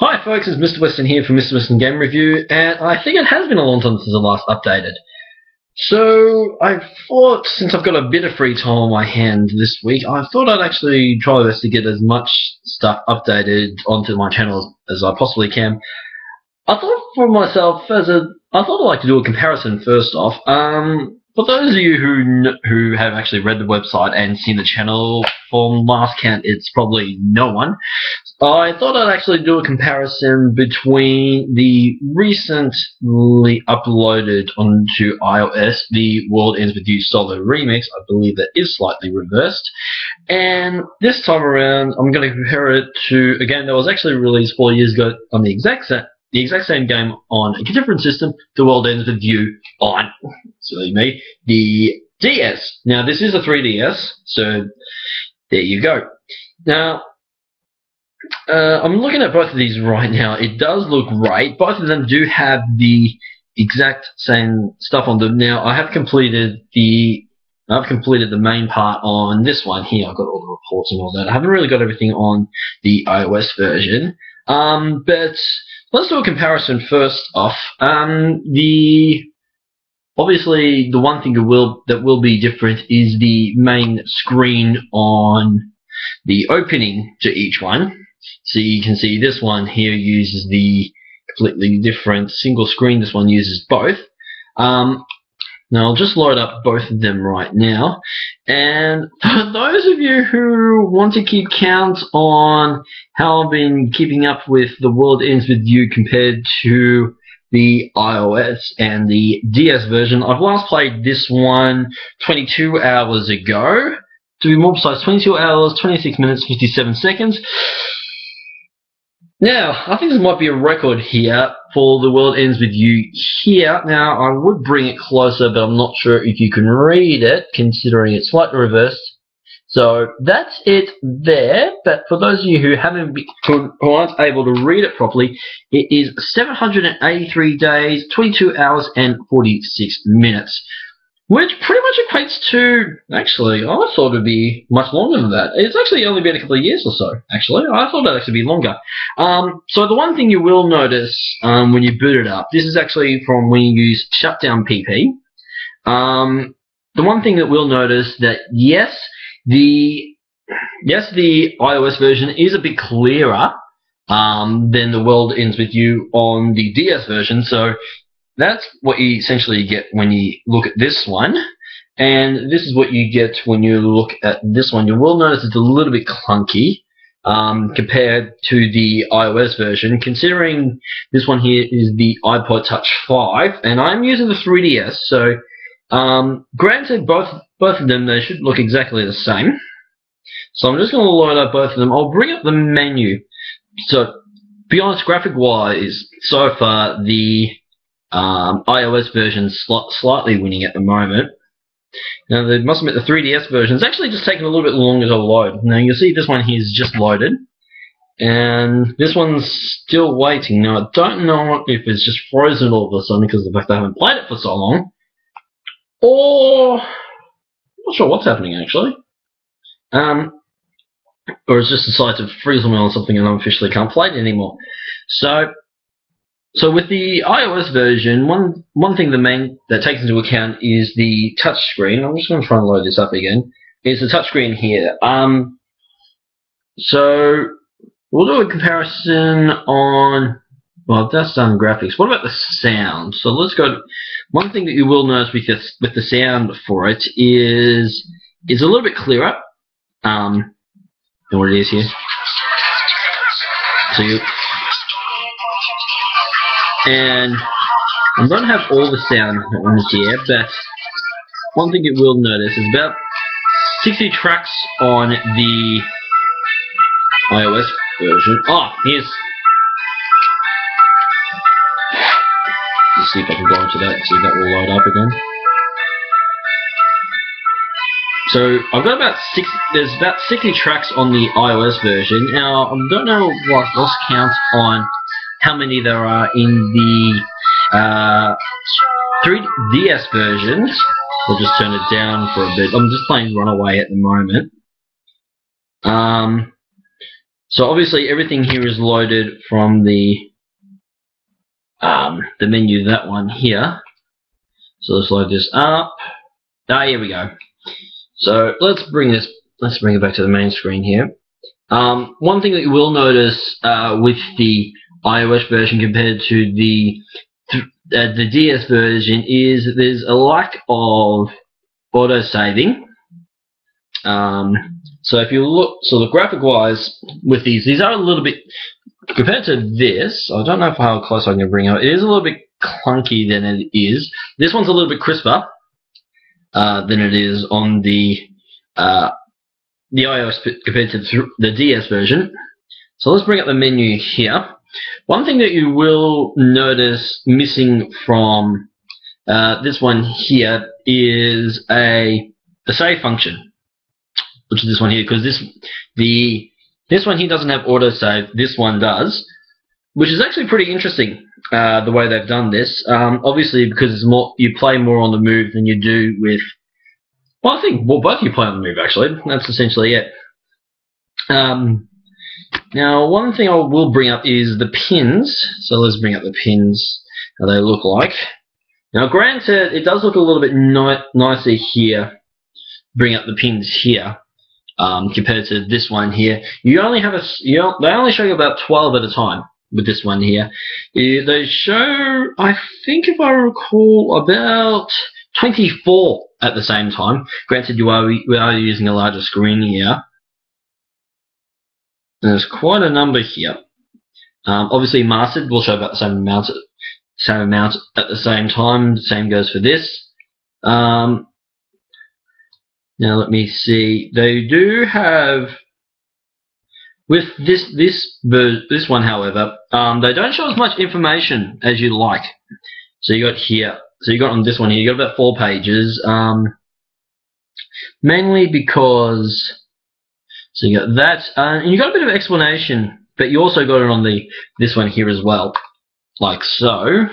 Hi folks, it's Mr. Weston here from Mr. Weston Game Review, and I think it has been a long time since I last updated. So I thought, since I've got a bit of free time on my hand this week, I thought I'd actually try my best to get as much stuff updated onto my channel as I possibly can. I thought for myself, I thought I'd like to do a comparison first off. For those of you who have actually read the website and seen the channel, from last count it's probably no one. I thought I'd actually do a comparison between the recently uploaded onto iOS, the World Ends With You solo remix. I believe that is slightly reversed. And this time around, I'm going to compare it to a game that was actually released 4 years ago on the exact same game on a different system, The World Ends With You on, silly me, the DS. Now, this is a 3DS, so there you go. Now, I'm looking at both of these right now. It does look great. Both of them do have the exact same stuff on them. Now, I have completed the main part on this one here. I've got all the reports and all that. I haven't really got everything on the iOS version. But let's do a comparison first off. Obviously, the one thing that will be different is the main screen on the opening to each one. So you can see this one here uses the completely different single screen. This one uses both. Now I'll just load up both of them right now. And for those of you who want to keep count on how I've been keeping up with The World Ends With You compared to the iOS and the DS version, I've last played this one 22 hours ago. To be more precise, 22 hours, 26 minutes, 57 seconds. Now, I think this might be a record here for The World Ends With You here. Now, I would bring it closer, but I'm not sure if you can read it, considering it's slightly reversed. So, that's it there, but for those of you who aren't able to read it properly, it is 783 days, 22 hours, and 46 minutes. Which pretty much equates to, actually, I thought it would be much longer than that. It's actually only been a couple of years or so, actually. I thought it would actually be longer. So the one thing you will notice when you boot it up, this is actually from when you use Shutdown PP. The one thing that we'll notice that, yes, the iOS version is a bit clearer than The World Ends With You on the DS version, so that's what you essentially get when you look at this one, and this is what you get when you look at this one. You will notice it's a little bit clunky compared to the iOS version, considering this one here is the iPod Touch 5, and I'm using the 3DS, so granted both of them, they should look exactly the same. So I'm just going to load up both of them. I'll bring up the menu. So, to be honest, graphic-wise, so far the iOS version's slightly winning at the moment. Now, they must admit the 3DS version is actually just taking a little bit longer to load. Now, you'll see this one here is just loaded, and this one's still waiting. Now, I don't know if it's just frozen all of a sudden because of the fact I haven't played it for so long, or I'm not sure what's happening actually. Or it's just decided to freeze on me or something and I officially can't play it anymore. So with the iOS version, one thing that takes into account is the touch screen. I'm just going to try and load this up again. Is the touch screen here. So we'll do a comparison on. Well, that's done graphics. What about the sound? So let's go. One thing that you will notice with the sound for it is a little bit clearer than what it is here. So and I don't have all the sound on here, but one thing you will notice is about 60 tracks on the iOS version. Let's see if I can go into that, see if that will load up again. So I've got there's about 60 tracks on the iOS version. Now, I don't know what lost count on how many there are in the 3DS versions. We'll just turn it down for a bit. I'm just playing Runaway at the moment. So obviously everything here is loaded from the menu, that one here. So let's load this up. Here we go. So let's bring it back to the main screen here. One thing that you will notice with the iOS version compared to the DS version is that there's a lack of auto saving. So if you look, so the graphic wise with these are a little bit, compared to this, I don't know how close I can bring it. It is a little bit clunky than it is. This one's a little bit crisper than it is on the iOS compared to the DS version. So let's bring up the menu here. One thing that you will notice missing from this one here is a save function, which is this one here, because this one here doesn't have autosave. This one does, which is actually pretty interesting. The way they've done this, obviously because it's more, you play more on the move than you do with. Well, I think both you play on the move actually. That's essentially it. Now, one thing I will bring up is the pins. So let's bring up the pins, how they look like. Now, granted, it does look a little bit nicer here. Bring up the pins here compared to this one here. You only have they only show you about 12 at a time with this one here. They show, I think if I recall, about 24 at the same time. Granted, we are using a larger screen here. And there's quite a number here. Obviously, mastered will show about the same amount at the same time. The same goes for this. Now let me see. They do have with this one, however, they don't show as much information as you'd like. So you got here. So you got on this one here. You got about 4 pages. Mainly because. So you got that, and you got a bit of explanation, but you also got it on this one here as well, like so.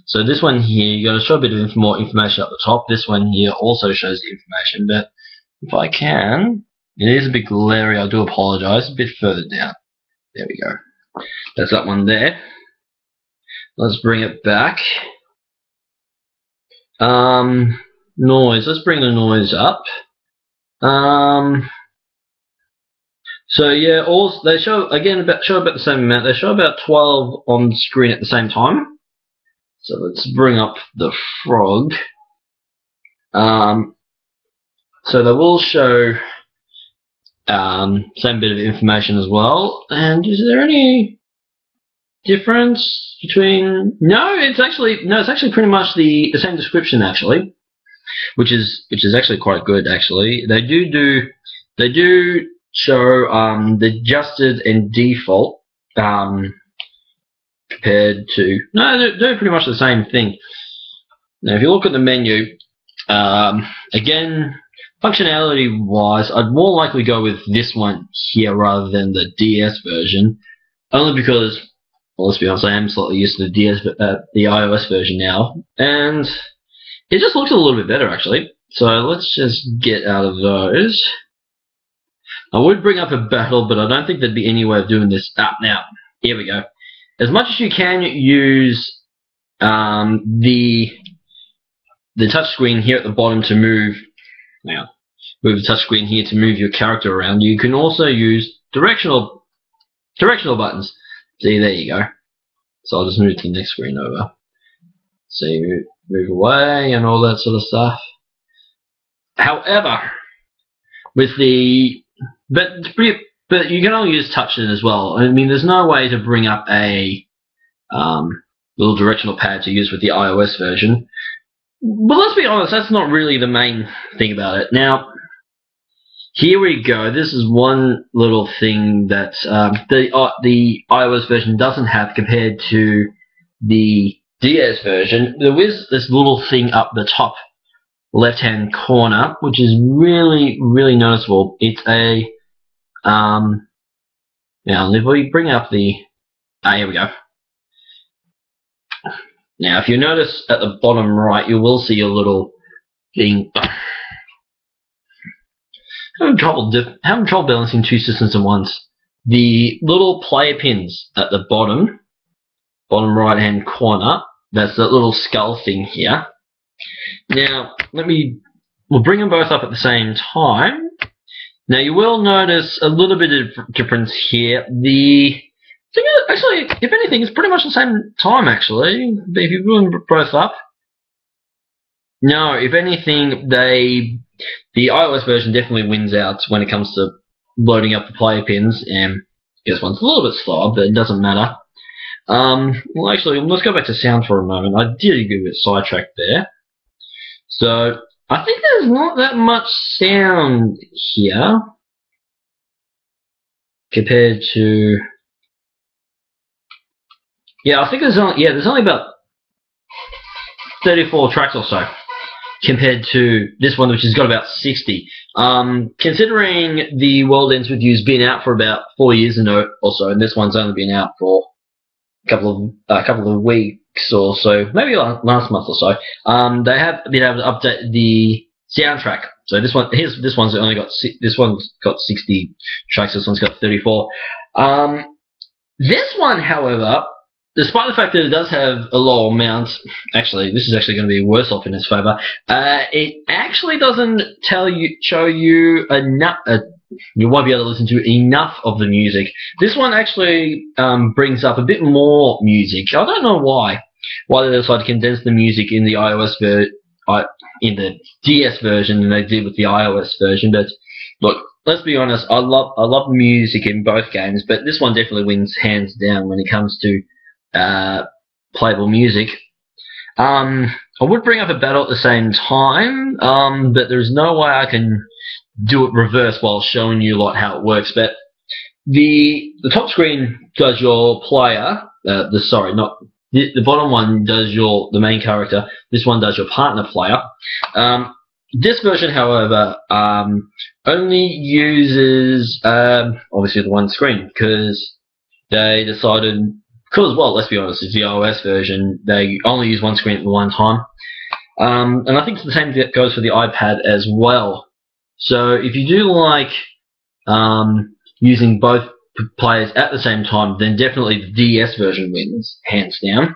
So this one here, you got to show a bit of more information at the top. This one here also shows the information, but if I can, it is a bit glary. I do apologize. A bit further down. There we go. That's that one there. Let's bring it back. Noise. Let's bring the noise up. So yeah, all they show about the same amount. They show about 12 on the screen at the same time. So let's bring up the frog. So they will show same bit of information as well. And is there any difference between? No, it's actually pretty much the same description actually, which is actually quite good actually. They do show the adjusted and default compared to they're pretty much the same thing. Now if you look at the menu, again, functionality wise, I'd more likely go with this one here rather than the DS version, only because, well, let's be honest, I am slightly used to the iOS version now, and it just looks a little bit better actually. So let's just get out of those. I would bring up a battle, but I don't think there'd be any way of doing this. Now, here we go. As much as you can use the touch screen here at the bottom to move. Now, move the touch screen here to move your character around. You can also use directional buttons. See, there you go. So I'll just move to the next screen over. See, move away and all that sort of stuff. However, with the But you can only use touches as well. I mean, there's no way to bring up a little directional pad to use with the iOS version. But let's be honest, that's not really the main thing about it. Now, here we go. This is one little thing that the iOS version doesn't have compared to the DS version. There is this little thing up the top left-hand corner, which is really, really noticeable. It's a now if we bring up the here we go. Now if you notice at the bottom right, you will see a little thing. Having trouble balancing 2 systems at once. the little player pins at the bottom right hand corner. That's that little skull thing here. Now, we'll bring them both up at the same time. Now, you will notice a little bit of difference here. Actually, if anything, it's pretty much the same time, actually. If you bring them both up. No, if anything, the iOS version definitely wins out when it comes to loading up the player pins, and this one's a little bit slower, but it doesn't matter. Well, actually, let's go back to sound for a moment. I did get a bit sidetracked there. So, I think there's not that much sound here compared to... Yeah, I think there's only about 34 tracks or so compared to this one, which has got about 60. Considering the World Ends With You's been out for about 4 years or so, and this one's only been out for a couple of weeks or so, maybe last month or so. They have been able to update the soundtrack. So this one's got 60 tracks. This one's got 34. This one, however, despite the fact that it does have a low amount, actually, this is actually going to be worse off in its favor. It actually doesn't show you enough. You won't be able to listen to enough of the music. This one actually brings up a bit more music. I don't know why they decided to condense the music in the in the DS version than they did with the iOS version. But look, let's be honest. I love music in both games, but this one definitely wins hands down when it comes to playable music. I would bring up a battle at the same time, but there's no way I can do it reverse while showing you how it works. But the top screen does your player. The bottom one does the main character. This one does your partner player. This version, however, only uses obviously the one screen because they decided. Because, well, let's be honest, it's the iOS version. They only use one screen at one time. And I think the same goes for the iPad as well. So if you do like using both players at the same time, then definitely the DS version wins, hands down.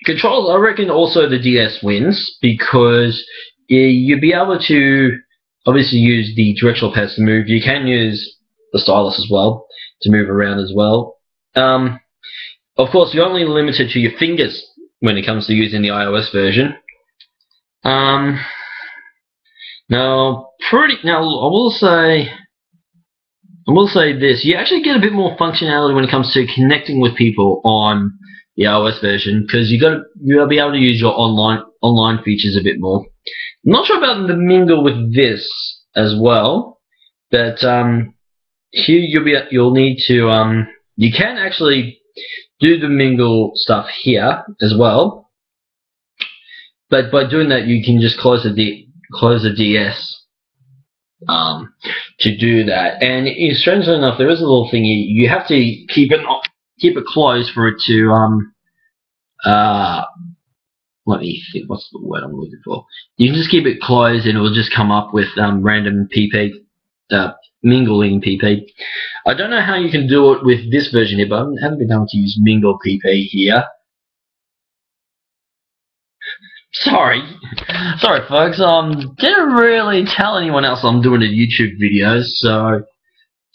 Controls, I reckon also the DS wins because you'll be able to obviously use the directional pads to move. You can use the stylus as well to move around as well. Of course, you're only limited to your fingers when it comes to using the iOS version. Now, I will say this: you actually get a bit more functionality when it comes to connecting with people on the iOS version because you'll be able to use your online features a bit more. I'm not sure about the mingle with this as well, but here you'll need to you can actually do the mingle stuff here as well, but by doing that you can just close the DS to do that. And strangely enough, there is a little thing you have to keep it closed for it to let me think, what's the word I'm looking for? You can just keep it closed and it will just come up with random PP mingling PP. I don't know how you can do it with this version here, but I haven't been able to use mingle PP here. Sorry folks, didn't really tell anyone else I'm doing a YouTube video, so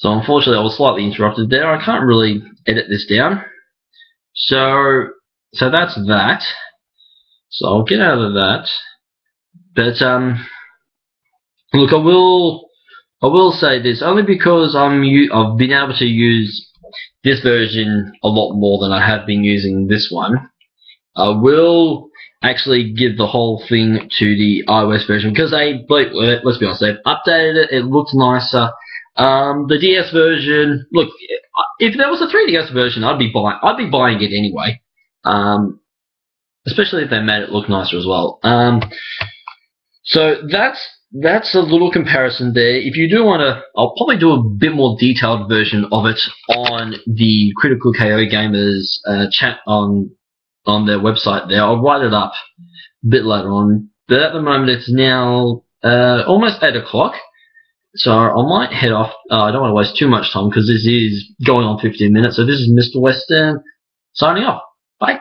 unfortunately I was slightly interrupted there. I can't really edit this down. So that's that. So I'll get out of that. But look, I will say this only because I've been able to use this version a lot more than I have been using this one. I will actually give the whole thing to the iOS version because let's be honest, they've updated it. It looks nicer. The DS version, look, if there was a 3DS version, I'd be buying it anyway. Especially if they made it look nicer as well. So that's a little comparison there. If you do want to, I'll probably do a bit more detailed version of it on the Critical KO Gamers chat on their website there. I'll write it up a bit later on. But at the moment it's now almost 8 o'clock. So I might head off. I don't want to waste too much time because this is going on 15 minutes. So this is Mr. Western signing off. Bye.